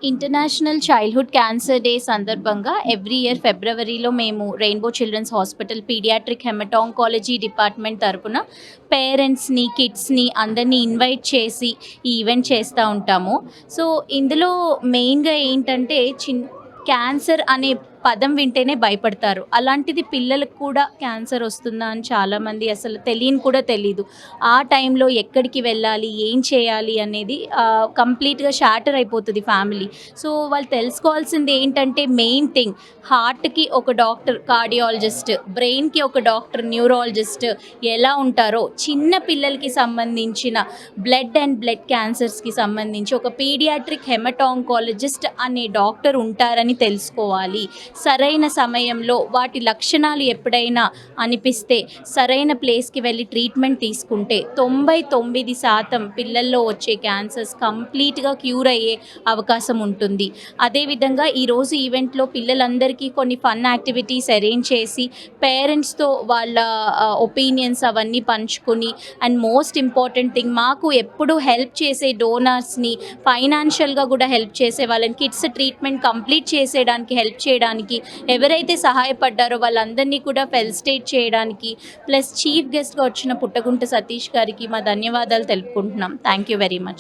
International childhood cancer day సందర్భంగా every year ఫిబ్రవరిలో మేము rainbow children's hospital paediatric haemato oncology department తరపున పేరెంట్స్‌ని, కిడ్స్‌ని అందరిని ఇన్వైట్ చేసి ఈ ఈవెంట్ చేస్తూ ఉంటాము. సో, ఇందులో మెయిన్‌గా ఏంటంటే క్యాన్సర్ అనే పదం వింటేనే భయపడతారు. అలాంటిది పిల్లలకు కూడా క్యాన్సర్ వస్తుందా అని చాలామంది అసలు తెలియని కూడా తెలీదు. ఆ టైంలో ఎక్కడికి వెళ్ళాలి, ఏం చేయాలి అనేది కంప్లీట్‌గా షాటర్ అయిపోతది ఫ్యామిలీ. సో, వాళ్ళు తెలుసుకోవాల్సింది ఏంటంటే మెయిన్ థింగ్ హార్ట్‌కి ఒక డాక్టర్ కార్డియాలజిస్ట్, బ్రెయిన్‌కి ఒక డాక్టర్ న్యూరాలజిస్ట్ ఎలా ఉంటారో చిన్న పిల్లలకి సంబంధించిన బ్లడ్ క్యాన్సర్స్‌కి సంబంధించి ఒక పీడియాట్రిక్ హెమటాంకాలజిస్ట్ అనే డాక్టర్ ఉంటారని తెలుసుకోవాలి. సరైన సమయంలో వాటి లక్షణాలు ఎప్పుడైనా అనిపిస్తే సరైన ప్లేస్కి వెళ్ళి ట్రీట్మెంట్ తీసుకుంటే 99% పిల్లల్లో వచ్చే క్యాన్సర్స్ కంప్లీట్గా క్యూర్ అయ్యే అవకాశం ఉంటుంది. అదేవిధంగా ఈరోజు ఈవెంట్లో పిల్లలందరికీ కొన్ని ఫన్ యాక్టివిటీస్ అరేంజ్ చేసి పేరెంట్స్తో వాళ్ళ ఒపీనియన్స్ అవన్నీ పంచుకొని అండ్ మోస్ట్ ఇంపార్టెంట్ థింగ్ మాకు ఎప్పుడు హెల్ప్ చేసే డోనర్స్ని ఫైనాన్షియల్గా కూడా హెల్ప్ చేసే వాళ్ళని కిడ్స్ ట్రీట్మెంట్ కంప్లీట్ చేసేయడానికి హెల్ప్ చేయడానికి ఎవరైతే సహాయపడ్డారో వాళ్ళందరినీ కూడా ఫెలిసిటేట్ చేయడానికి ప్లస్ చీఫ్ గెస్ట్గా వచ్చిన పుట్టగుంట సతీష్ గారికి మా ధన్యవాదాలు తెలుపుకుంటున్నాం. Thank you very much.